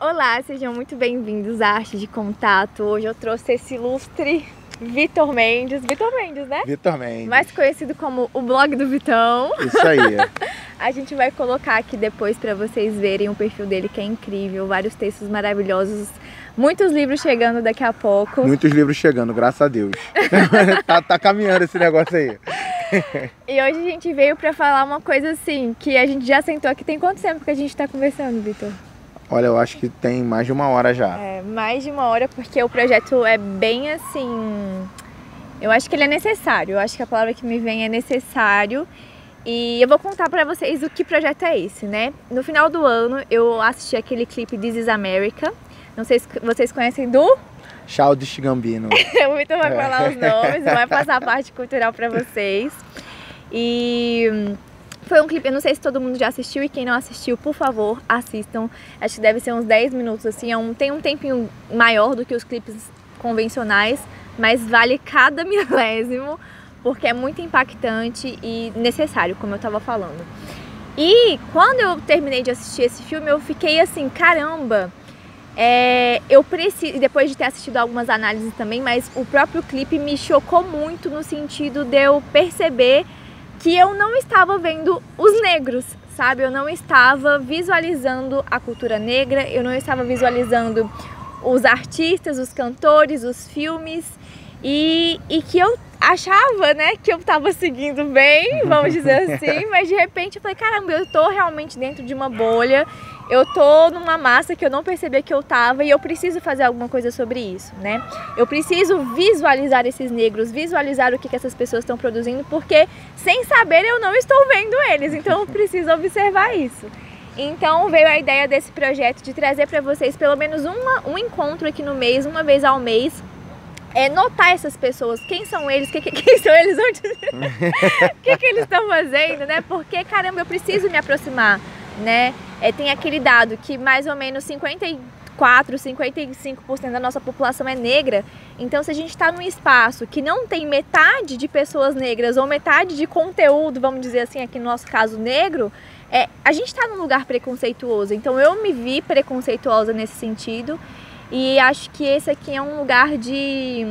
Olá, sejam muito bem-vindos à Arte de Contato. Hoje eu trouxe esse ilustre Vitor Mendes. Vitor Mendes, né? Vitor Mendes. Mais conhecido como o blog do Vitão. Isso aí. A gente vai colocar aqui depois para vocês verem o perfil dele, que é incrível. Vários textos maravilhosos. Muitos livros chegando daqui a pouco. Muitos livros chegando, graças a Deus. tá caminhando esse negócio aí. E hoje a gente veio para falar uma coisa assim, que a gente já sentou aqui. Tem quanto tempo que a gente tá conversando, Vitor? Olha, eu acho que tem mais de 1 hora já. É, mais de 1 hora, porque o projeto é bem assim... Eu acho que ele é necessário, eu acho que a palavra que me vem é necessário. E eu vou contar pra vocês o que projeto é esse, né? No final do ano, eu assisti aquele clipe This is America. Não sei se vocês conhecem do... Childish Gambino. O Vitor vai falar os nomes, vai passar a parte cultural pra vocês. E... foi um clipe, eu não sei se todo mundo já assistiu, e quem não assistiu, por favor, assistam. Acho que deve ser uns 10 minutos, assim, tem um tempinho maior do que os clipes convencionais, mas vale cada milésimo, porque é muito impactante e necessário, como eu tava falando. E quando eu terminei de assistir esse filme, eu fiquei assim, caramba, eu preciso, depois de ter assistido algumas análises também, mas o próprio clipe me chocou muito no sentido de eu perceber que eu não estava vendo os negros, sabe? Eu não estava visualizando a cultura negra, eu não estava visualizando os artistas, os cantores, os filmes, e que eu achava, né, que eu estava seguindo bem, vamos dizer assim, mas de repente eu falei, caramba, eu tô realmente dentro de uma bolha, eu tô numa massa que eu não percebia que eu tava, e eu preciso fazer alguma coisa sobre isso, né? Eu preciso visualizar esses negros, visualizar o que essas pessoas estão produzindo, porque sem saber eu não estou vendo eles, então eu preciso observar isso. Então veio a ideia desse projeto de trazer para vocês pelo menos um encontro aqui no mês, uma vez ao mês, notar essas pessoas, quem são eles, quem são eles, o que eles estão fazendo, né? Porque, caramba, eu preciso me aproximar, né? Tem aquele dado que mais ou menos 54, 55% da nossa população é negra. Então, se a gente está num espaço que não tem metade de pessoas negras ou metade de conteúdo, vamos dizer assim, aqui no nosso caso negro, a gente está num lugar preconceituoso. Então, eu me vi preconceituosa nesse sentido. E acho que esse aqui é um lugar de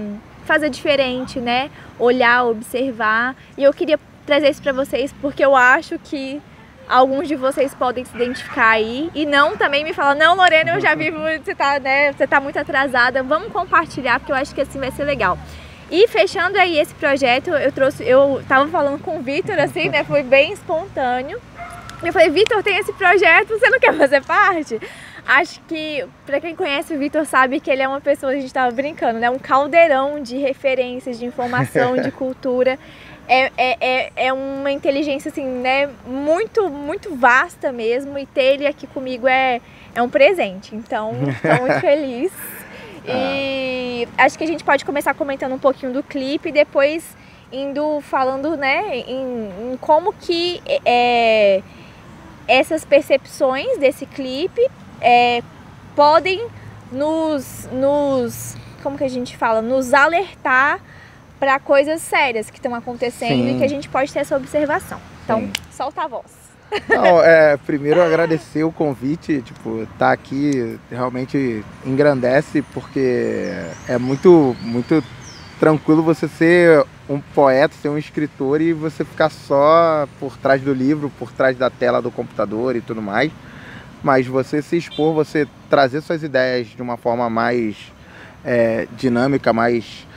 fazer diferente, né? Olhar, observar. E eu queria trazer isso para vocês porque eu acho que alguns de vocês podem se identificar aí. E não também me falar, não, Lorena, eu já vi, você tá muito atrasada. Vamos compartilhar, porque eu acho que assim vai ser legal. E fechando aí esse projeto, eu tava falando com o Vitor, assim, né? Foi bem espontâneo. Eu falei, Vitor, tem esse projeto, você não quer fazer parte? Acho que, pra quem conhece o Vitor, sabe que ele é uma pessoa, a gente tava brincando, né? Um caldeirão de referências, de informação, de cultura. É uma inteligência, assim, né? Muito, muito vasta mesmo. E ter ele aqui comigo é um presente. Então, tô muito feliz. E acho que a gente pode começar comentando um pouquinho do clipe e depois indo falando, né? Em como que essas percepções desse clipe podem como que a gente fala, nos alertar para coisas sérias que estão acontecendo. Sim. E que a gente pode ter essa observação. Então, sim, solta a voz. Não, primeiro agradecer o convite, tá aqui realmente engrandece, porque é muito, muito tranquilo você ser um poeta, ser um escritor e você ficar só por trás do livro, por trás da tela do computador e tudo mais. Mas você se expor, você trazer suas ideias de uma forma mais dinâmica, mais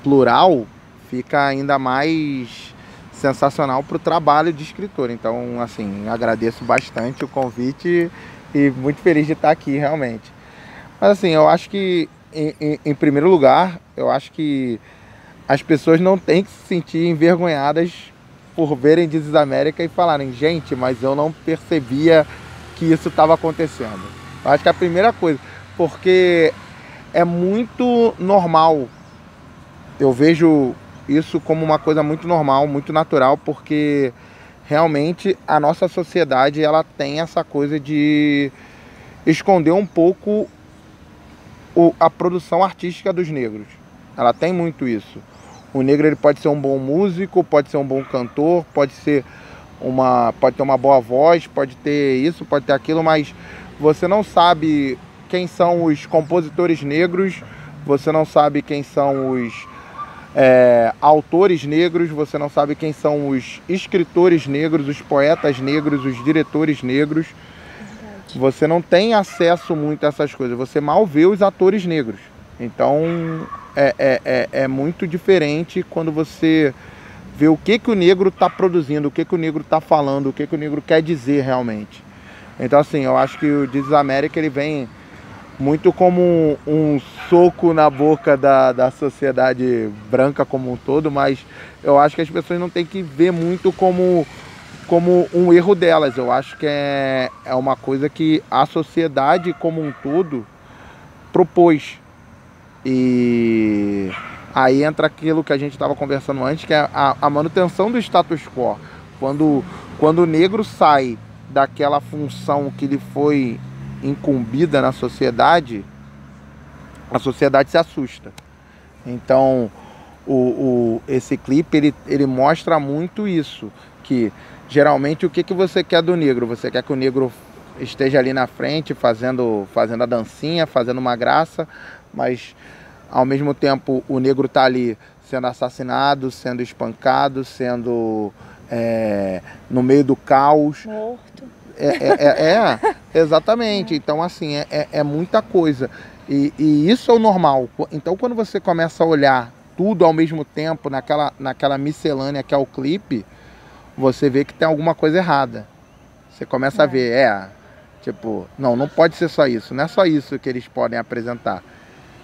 plural, fica ainda mais sensacional para o trabalho de escritor. Então, assim, agradeço bastante o convite e muito feliz de estar aqui, realmente. Mas, assim, eu acho que, em primeiro lugar, eu acho que as pessoas não têm que se sentir envergonhadas por verem This is America e falarem, gente, mas eu não percebia que isso estava acontecendo. Eu acho que é a primeira coisa, porque é muito normal. Eu vejo isso como uma coisa muito normal, muito natural, porque realmente a nossa sociedade ela tem essa coisa de esconder um pouco a produção artística dos negros. Ela tem muito isso. O negro ele pode ser um bom músico, pode ser um bom cantor, pode ter uma boa voz, pode ter isso, pode ter aquilo, mas você não sabe quem são os compositores negros, você não sabe quem são os autores negros, você não sabe quem são os escritores negros, os poetas negros, os diretores negros. Verdade. Você não tem acesso muito a essas coisas, você mal vê os atores negros. Então é muito diferente quando você vê o que o negro está produzindo, o que o negro está falando, o que o negro quer dizer realmente. Então assim, eu acho que o This is America ele vem muito como um soco na boca da sociedade branca como um todo, mas eu acho que as pessoas não têm que ver muito como um erro delas. Eu acho que é uma coisa que a sociedade como um todo propôs. E aí entra aquilo que a gente estava conversando antes, que é a manutenção do status quo. Quando o negro sai daquela função que lhe foi incumbida na sociedade, a sociedade se assusta. Então esse clipe ele mostra muito isso, que geralmente o que você quer do negro? Você quer que o negro esteja ali na frente fazendo a dancinha, fazendo uma graça, mas ao mesmo tempo o negro está ali sendo assassinado, sendo espancado, sendo no meio do caos. Morto. Exatamente. Então, assim, é muita coisa. E isso é o normal. Então, quando você começa a olhar tudo ao mesmo tempo, naquela miscelânea que é o clipe, você vê que tem alguma coisa errada. Você começa a ver, tipo, não pode ser só isso. Não é só isso que eles podem apresentar.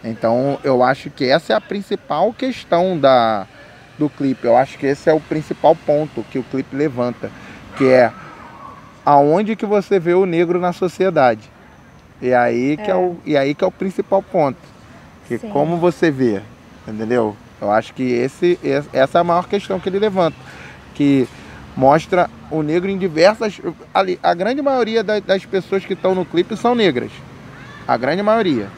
Então, eu acho que essa é a principal questão do clipe. Eu acho que esse é o principal ponto que o clipe levanta, que é aonde que você vê o negro na sociedade. E aí que é o principal ponto. Que como você vê, entendeu? Eu acho que essa é a maior questão que ele levanta. Que mostra o negro em diversas... A grande maioria das pessoas que estão no clipe são negras. A grande maioria.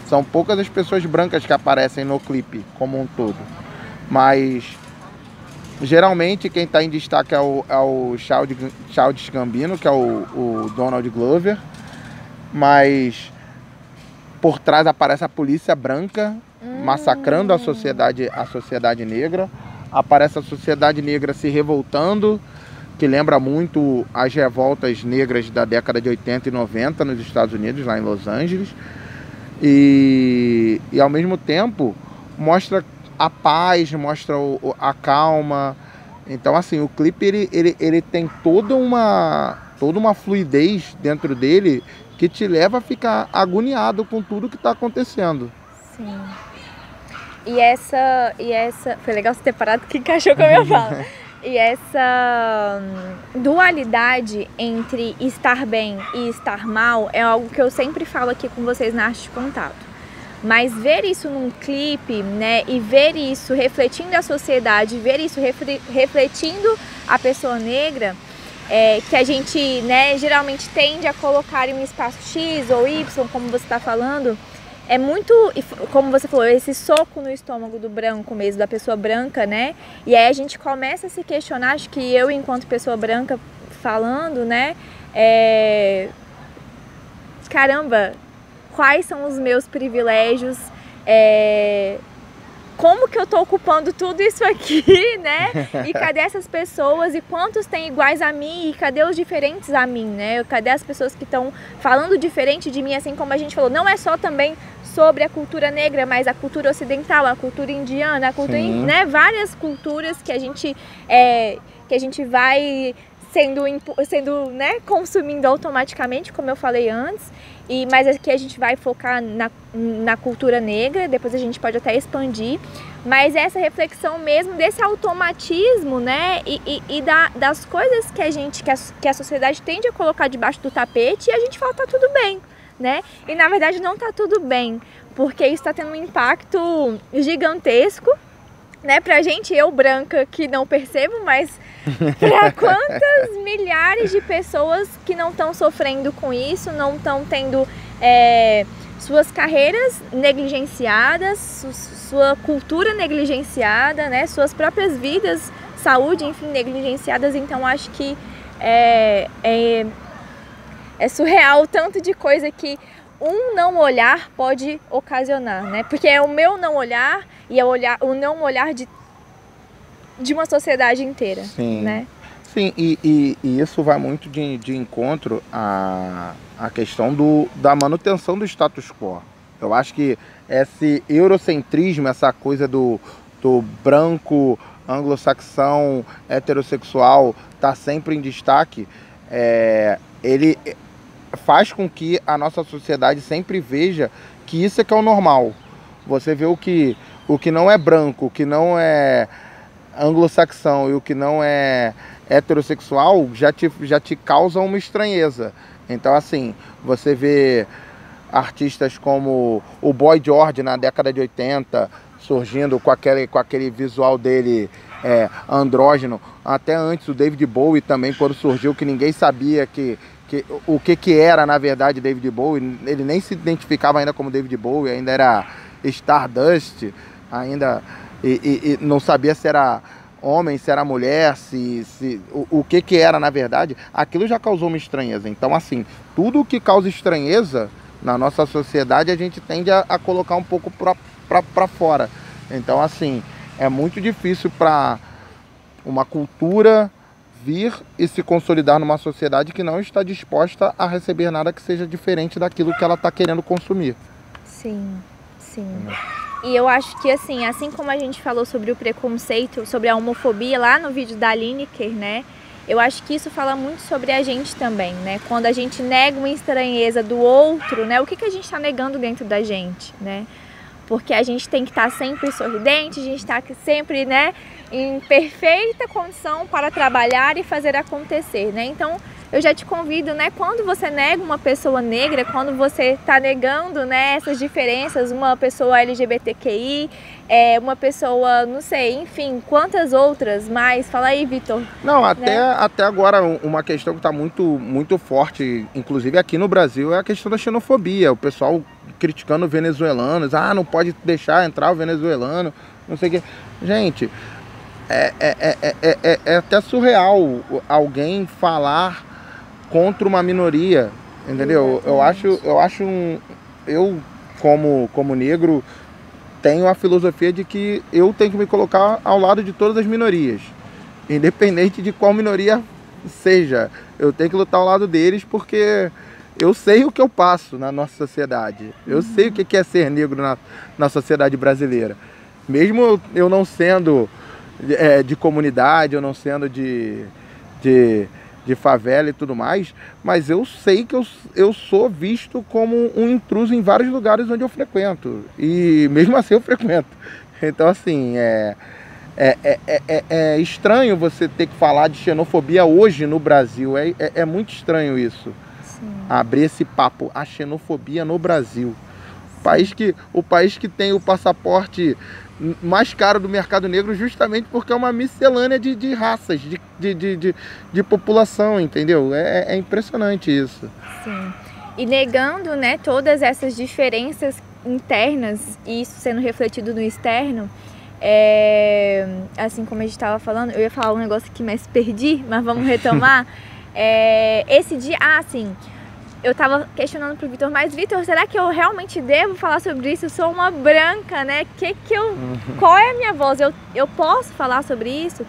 São poucas as pessoas brancas que aparecem no clipe como um todo. Mas geralmente quem está em destaque é o Childish Gambino, que é o Donald Glover. Mas por trás aparece a polícia branca massacrando a sociedade negra. Aparece a sociedade negra se revoltando, que lembra muito as revoltas negras da década de 80 e 90 nos Estados Unidos, lá em Los Angeles. E ao mesmo tempo mostra a paz, mostra a calma. Então assim, o clipe ele tem toda uma fluidez dentro dele que te leva a ficar agoniado com tudo que está acontecendo. Sim. E essa... Foi legal você ter parado que encaixou com a minha fala. E essa dualidade entre estar bem e estar mal é algo que eu sempre falo aqui com vocês na Arte de Contato. Mas ver isso num clipe, né, e ver isso refletindo a sociedade, ver isso refletindo a pessoa negra, que a gente, né, geralmente tende a colocar em um espaço X ou Y, como você está falando, é muito, como você falou, esse soco no estômago do branco mesmo, da pessoa branca, né? E aí a gente começa a se questionar, acho que eu, enquanto pessoa branca, falando, né? Caramba, quais são os meus privilégios? Como que eu tô ocupando tudo isso aqui, né? E cadê essas pessoas? E quantos têm iguais a mim? E cadê os diferentes a mim, né? Cadê as pessoas que estão falando diferente de mim, assim como a gente falou? Não é só também sobre a cultura negra, mas a cultura ocidental, a cultura indiana, a cultura, né? Várias culturas que a gente vai sendo, né, consumindo automaticamente, como eu falei antes. Mas aqui a gente vai focar na cultura negra, depois a gente pode até expandir, mas essa reflexão mesmo desse automatismo, né, e das coisas que a sociedade tende a colocar debaixo do tapete, e a gente fala, tá tudo bem, né, e na verdade não tá tudo bem, porque isso está tendo um impacto gigantesco, né, pra gente, eu branca que não percebo, mas para quantas milhares de pessoas que não estão sofrendo com isso, não estão tendo suas carreiras negligenciadas, sua cultura negligenciada, né, suas próprias vidas, saúde, enfim, negligenciadas. Então acho que É surreal o tanto de coisa que um não olhar pode ocasionar, né? Porque é o meu não olhar e o não olhar de uma sociedade inteira, Sim. né? Sim, e isso vai muito de encontro à questão da manutenção do status quo. Eu acho que esse eurocentrismo, essa coisa do branco, anglo-saxão, heterossexual, tá sempre em destaque, ele faz com que a nossa sociedade sempre veja que isso é que é o normal. Você vê o que não é branco, o que não é anglo-saxão e o que não é heterossexual já te causa uma estranheza. Então, assim, você vê artistas como o Boy George na década de 80 surgindo com aquele visual dele andrógeno, até antes o David Bowie também, quando surgiu, que ninguém sabia o que era na verdade David Bowie. Ele nem se identificava ainda como David Bowie, ainda era Stardust, ainda e não sabia se era homem, se era mulher, o que era na verdade. Aquilo já causou uma estranheza. Então, assim, tudo que causa estranheza na nossa sociedade a gente tende a colocar um pouco para fora. Então, assim, é muito difícil para uma cultura vir e se consolidar numa sociedade que não está disposta a receber nada que seja diferente daquilo que ela está querendo consumir. Sim, sim. E eu acho que assim como a gente falou sobre o preconceito, sobre a homofobia lá no vídeo da Lineker, né? Eu acho que isso fala muito sobre a gente também, né? Quando a gente nega uma estranheza do outro, né? O que a gente está negando dentro da gente, né? Porque a gente tem que estar sempre sorridente, a gente está sempre, né, em perfeita condição para trabalhar e fazer acontecer, né? Então, eu já te convido, né, quando você nega uma pessoa negra, quando você está negando, né, essas diferenças, uma pessoa LGBTQI, uma pessoa, não sei, enfim, quantas outras mais? Fala aí, Vitor. Não, até agora uma questão que está muito, muito forte, inclusive aqui no Brasil, é a questão da xenofobia. O pessoal criticando venezuelanos, não pode deixar entrar o venezuelano, não sei o quê. Gente, é até surreal alguém falar contra uma minoria, entendeu? Eu como negro tenho a filosofia de que eu tenho que me colocar ao lado de todas as minorias, independente de qual minoria seja. Eu tenho que lutar ao lado deles porque eu sei o que eu passo na nossa sociedade. Eu sei o que é ser negro na sociedade brasileira. Mesmo eu não sendo de comunidade, eu não sendo de favela e tudo mais, mas eu sei que eu sou visto como um intruso em vários lugares onde eu frequento. E mesmo assim eu frequento. Então, assim, é estranho você ter que falar de xenofobia hoje no Brasil. É muito estranho isso. Sim. Abrir esse papo, a xenofobia no Brasil. O país que tem o passaporte mais caro do mercado negro, justamente porque é uma miscelânea de raças, de população, entendeu? É impressionante isso. Sim. E negando, né, todas essas diferenças internas e isso sendo refletido no externo, assim como a gente estava falando, eu ia falar um negócio aqui, mas perdi, mas vamos retomar. Esse dia, eu tava questionando pro Vitor, mas Vitor, será que eu realmente devo falar sobre isso? Eu sou uma branca, né? Qual é a minha voz? Eu posso falar sobre isso?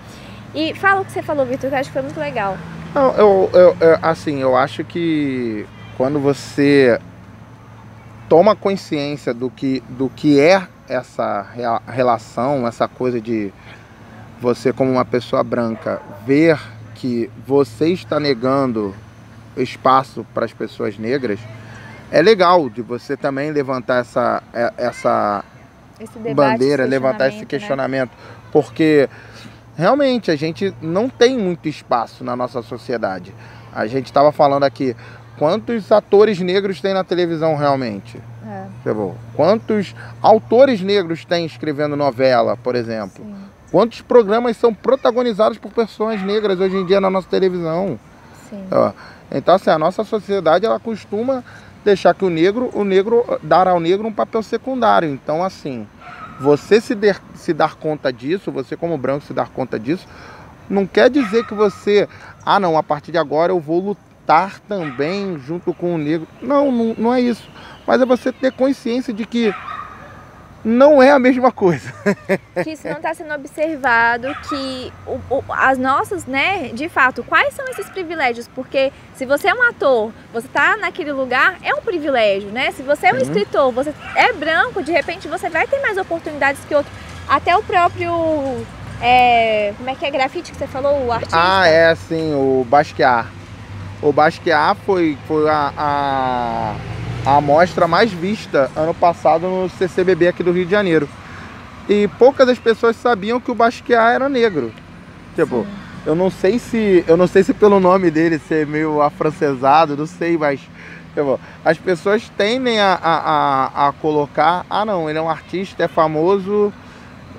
E fala o que você falou, Vitor, que eu acho que foi muito legal. Não, eu acho que quando você toma consciência do que é essa relação, essa coisa de você como uma pessoa branca ver que você está negando espaço para as pessoas negras, é legal de você também levantar essa bandeira, levantar esse questionamento, né? Porque realmente a gente não tem muito espaço na nossa sociedade. A gente estava falando aqui, quantos atores negros tem na televisão realmente? Quantos autores negros tem escrevendo novela, por exemplo? Sim. Quantos programas são protagonizados por pessoas negras hoje em dia na nossa televisão? Sim. Então, assim, a nossa sociedade, ela costuma deixar que dar ao negro um papel secundário. Então, assim, você se dar conta disso, você como branco se dar conta disso, não quer dizer que você, a partir de agora eu vou estar também junto com o negro. Não é isso. Mas é você ter consciência de que não é a mesma coisa. Que isso não está sendo observado, que as nossas, né, de fato, quais são esses privilégios? Porque se você é um ator, você está naquele lugar, é um privilégio, né? Se você é um escritor, você é branco, de repente você vai ter mais oportunidades que outro. Até o próprio, como é que é, grafite que você falou, o artista? É sim, o Basquiat. O Basquiat foi a amostra mais vista ano passado no CCBB aqui do Rio de Janeiro. E poucas das pessoas sabiam que o Basquiat era negro. Tipo, eu não sei se pelo nome dele ser meio afrancesado, não sei, mas tipo, as pessoas tendem a colocar, não, ele é um artista, é famoso,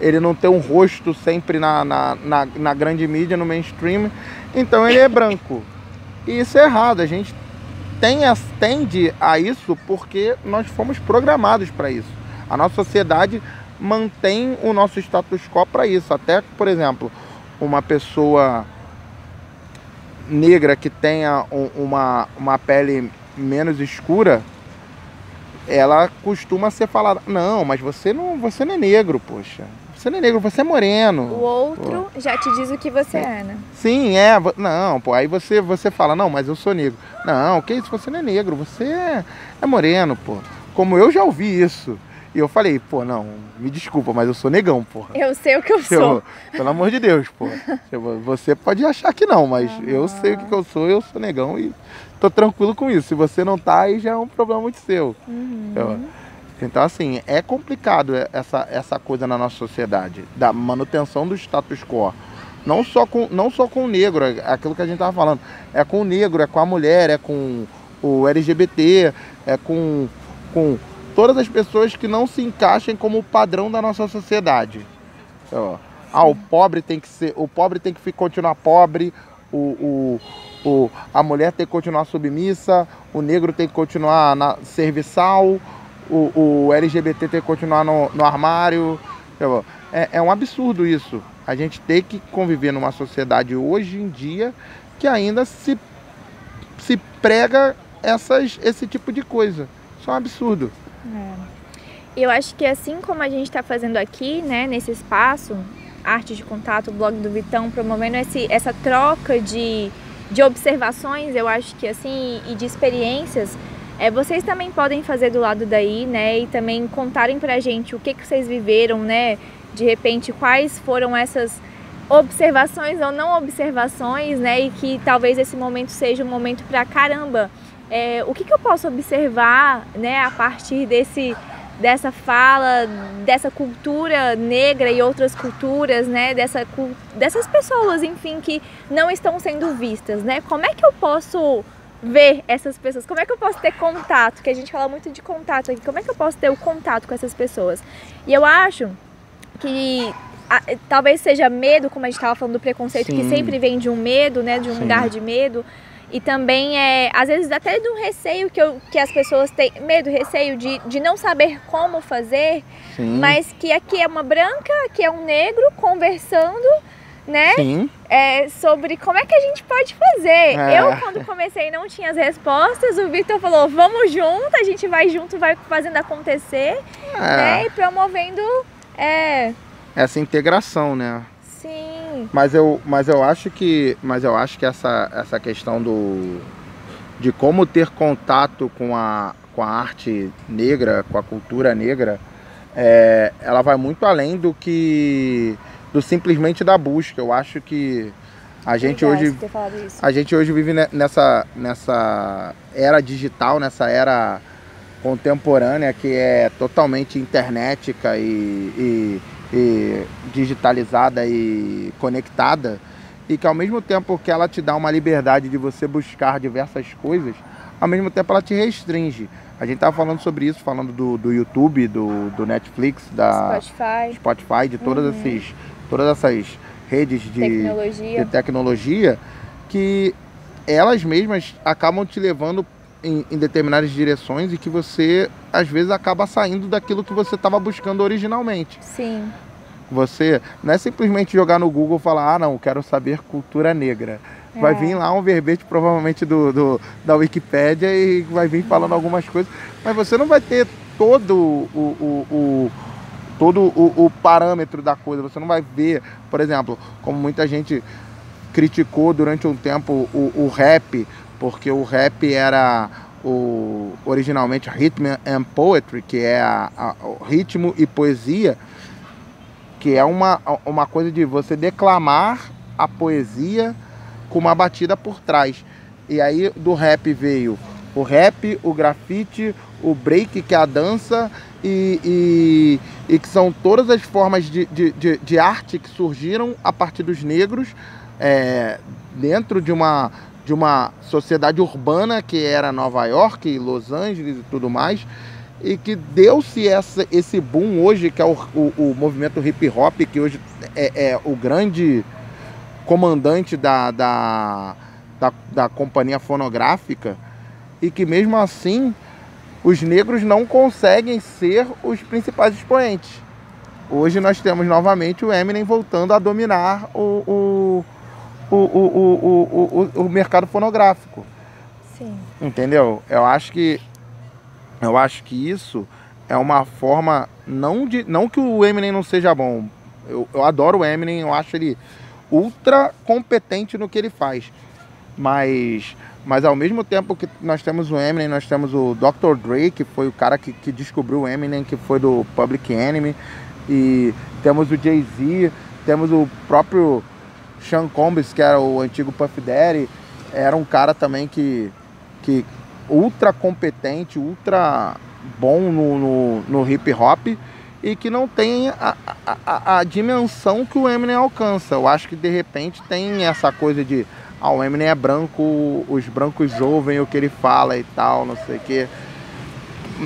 ele não tem um rosto sempre na grande mídia, no mainstream, então ele é branco. E isso é errado, a gente tende a isso porque nós fomos programados para isso. A nossa sociedade mantém o nosso status quo para isso. Até, por exemplo, uma pessoa negra que tenha uma pele menos escura, ela costuma ser falada, não, mas você não é negro, poxa. Você não é negro, você é moreno. O outro já te diz o que você é, né? Sim, não, pô, aí você fala, não, mas eu sou negro. Não, que isso, você não é negro, você é moreno, pô. Como eu já ouvi isso. E eu falei, pô, não, me desculpa, mas eu sou negão, porra. Eu sei o que eu sou. Pelo amor de Deus, pô. Você pode achar que não, mas eu sei o que eu sou negão e tô tranquilo com isso. Se você não tá, aí já é um problema muito seu. Então, assim, é complicado essa coisa na nossa sociedade, da manutenção do status quo. Não só com o negro, é aquilo que a gente estava falando. É com o negro, é com a mulher, é com o LGBT, é com todas as pessoas que não se encaixem como padrão da nossa sociedade. O pobre tem que continuar pobre, a mulher tem que continuar submissa, o negro tem que continuar serviçal, o LGBT tem que continuar no armário. É um absurdo isso. A gente tem que conviver numa sociedade hoje em dia que ainda se prega esse tipo de coisa. Isso é um absurdo. Eu acho que assim como a gente está fazendo aqui, né, nesse espaço, Arte de Contato, o blog do Vitão, promovendo essa troca de observações, eu acho que assim, e de experiências, vocês também podem fazer do lado daí, né, e também contarem pra gente o que vocês viveram, né, de repente quais foram essas observações ou não observações, né, e que talvez esse momento seja um momento pra caramba, o que eu posso observar, né, a partir dessa fala, dessa cultura negra e outras culturas, né, dessas pessoas, enfim, que não estão sendo vistas, né, como é que eu posso ver essas pessoas, como é que eu posso ter contato, que a gente fala muito de contato aqui, como é que eu posso ter o contato com essas pessoas? E eu acho que talvez seja medo, como a gente estava falando do preconceito, que sempre vem de um medo, né, de um lugar de medo, e também às vezes até de um receio que as pessoas têm, medo, receio de não saber como fazer, mas que aqui é uma branca, aqui é um negro conversando, né? Sobre como é que a gente pode fazer. Eu, quando comecei, não tinha as respostas. O Victor falou, vamos junto, a gente vai junto, vai fazendo acontecer, né? E promovendo essa integração, né? Sim. Mas eu acho que essa questão de como ter contato com a arte negra, com a cultura negra, ela vai muito além do simplesmente da busca. Eu acho que a gente hoje vive nessa era digital, nessa era contemporânea que é totalmente internética e digitalizada e conectada, e que ao mesmo tempo que ela te dá uma liberdade de você buscar diversas coisas, ao mesmo tempo ela te restringe. A gente estava falando sobre isso, falando do YouTube, do Netflix, da Spotify, de todas essas redes de tecnologia, que elas mesmas acabam te levando em determinadas direções e que você, às vezes, acaba saindo daquilo que você estava buscando originalmente. Sim. Você não é simplesmente jogar no Google e falar, não, quero saber cultura negra. vai vir lá um verbete provavelmente da Wikipédia e vai vir falando algumas coisas, mas você não vai ter todo o parâmetro da coisa, você não vai ver, por exemplo, como muita gente criticou durante um tempo o rap, porque o rap era originalmente Rhythm and Poetry, que é o ritmo e poesia, que é uma coisa de você declamar a poesia com uma batida por trás. E aí do rap veio o rap, o grafite, o break, que é a dança, e que são todas as formas de arte que surgiram a partir dos negros, dentro de uma sociedade urbana que era Nova York, Los Angeles e tudo mais, e que deu-se esse boom hoje, que é o movimento hip hop, que hoje é o grande comandante da companhia fonográfica, e que mesmo assim os negros não conseguem ser os principais expoentes. Hoje nós temos novamente o Eminem voltando a dominar o mercado fonográfico. Sim. Entendeu? Eu acho que isso é uma forma, não que o Eminem não seja bom. Eu adoro o Eminem, eu acho ele ultra competente no que ele faz. Mas ao mesmo tempo que nós temos o Eminem, nós temos o Dr. Dre, que foi o cara que descobriu o Eminem, que foi do Public Enemy, e temos o Jay-Z, temos o próprio Sean Combs, que era o antigo Puff Daddy, era um cara também que ultra competente, ultra bom no hip hop, e que não tem a dimensão que o Eminem alcança. Eu acho que de repente tem essa coisa de o Eminem é branco, os brancos ouvem o que ele fala e tal, não sei o que.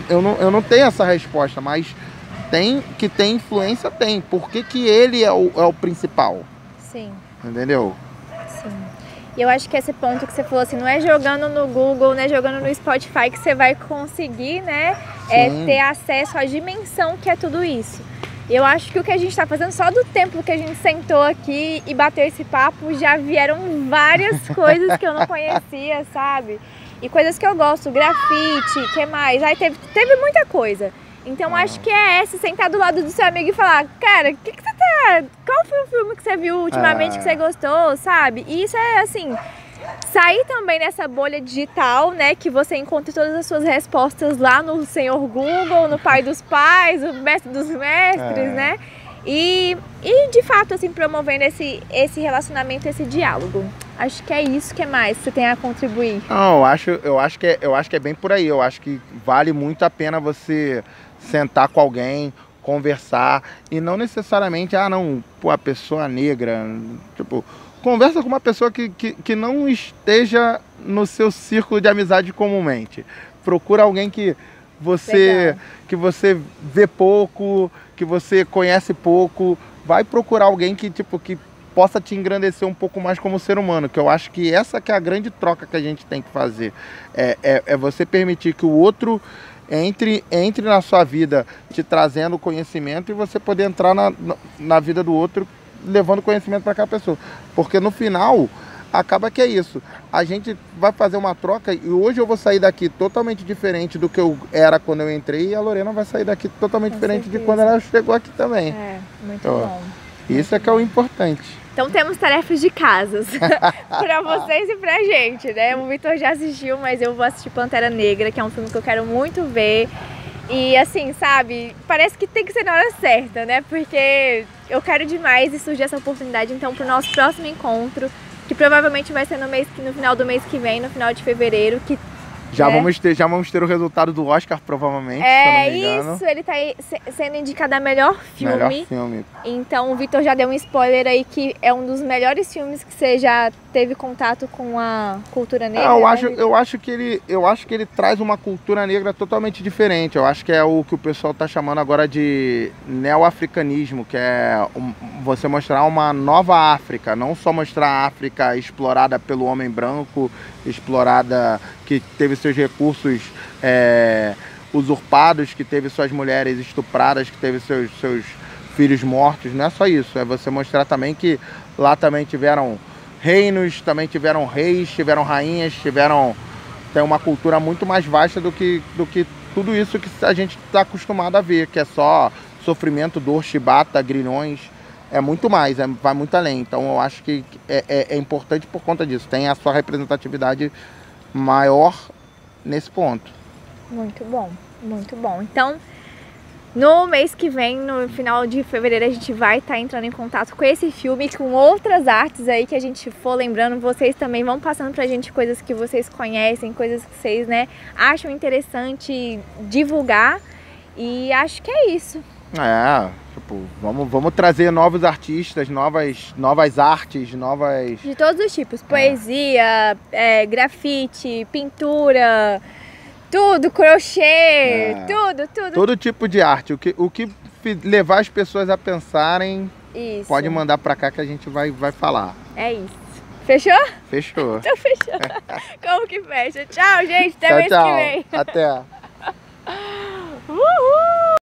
Eu não tenho essa resposta, mas que tem influência, tem. Por que ele é o principal? Sim. Entendeu? Sim. E eu acho que esse ponto que você falou assim, não é jogando no Google, não é jogando no Spotify que você vai conseguir, né, ter acesso à dimensão que é tudo isso. Eu acho que o que a gente está fazendo, só do tempo que a gente sentou aqui e bateu esse papo, já vieram várias coisas que eu não conhecia, sabe? E coisas que eu gosto, grafite, que mais? Aí teve muita coisa. Então acho que é sentar do lado do seu amigo e falar, cara, qual foi o filme que você viu ultimamente que você gostou, sabe? E isso é assim, sair também nessa bolha digital, né, que você encontra todas as suas respostas lá no Senhor Google, no Pai dos Pais, o Mestre dos Mestres, né? E de fato, assim, promovendo esse relacionamento, esse diálogo. Acho que é isso que mais você tem a contribuir. Não, eu acho que é bem por aí. Eu acho que vale muito a pena você sentar com alguém, conversar, e não necessariamente, a pessoa negra, tipo, conversa com uma pessoa que não esteja no seu círculo de amizade comumente. Procura alguém que você vê pouco, que você conhece pouco. Vai procurar alguém que possa te engrandecer um pouco mais como ser humano, que eu acho que essa que é a grande troca que a gente tem que fazer. É você permitir que o outro entre na sua vida te trazendo conhecimento, e você poder entrar na vida do outro levando conhecimento para aquela pessoa. Porque no final, acaba que é isso. A gente vai fazer uma troca, e hoje eu vou sair daqui totalmente diferente do que eu era quando eu entrei, e a Lorena vai sair daqui totalmente diferente de quando ela chegou aqui também. Muito bom. Isso é que é o importante. Então temos tarefas de casas para vocês e pra gente, né? O Vitor já assistiu, mas eu vou assistir Pantera Negra, que é um filme que eu quero muito ver. E assim, sabe, parece que tem que ser na hora certa, né? Porque eu quero demais e surgiu essa oportunidade, então, pro nosso próximo encontro, que provavelmente vai ser no final do mês que vem, no final de fevereiro, que já vamos ter o resultado do Oscar, provavelmente, se eu não me engano. Isso, ele tá aí sendo indicado a melhor filme. Melhor filme. Então o Vitor já deu um spoiler aí que é um dos melhores filmes que você já teve contato com a cultura negra. Eu acho que ele traz uma cultura negra totalmente diferente. Eu acho que é o que o pessoal tá chamando agora de neo-africanismo, que é você mostrar uma nova África, não só mostrar a África explorada pelo homem branco, explorada, que teve seus recursos usurpados, que teve suas mulheres estupradas, que teve seus filhos mortos. Não é só isso, é você mostrar também que lá também tiveram reinos, também tiveram reis, tiveram rainhas, tem uma cultura muito mais vasta do que tudo isso que a gente está acostumado a ver, que é só sofrimento, dor, chibata, grilhões. É muito mais, vai muito além. Então eu acho que é importante por conta disso. Tem a sua representatividade maior nesse ponto. Muito bom, muito bom. Então, no mês que vem, no final de fevereiro, a gente vai estar entrando em contato com esse filme, com outras artes aí que a gente for lembrando. Vocês também vão passando pra gente coisas que vocês conhecem, coisas que vocês, né, acham interessante divulgar. E acho que é isso. Tipo, vamos trazer novos artistas, novas artes, de todos os tipos, poesia, grafite, pintura, tudo, crochê, tudo. Todo tipo de arte, o que levar as pessoas a pensarem, isso. Pode mandar pra cá que a gente vai falar. É isso. Fechou? Fechou. Então fechou. Como que fecha? Tchau, gente, até mês que vem. Até.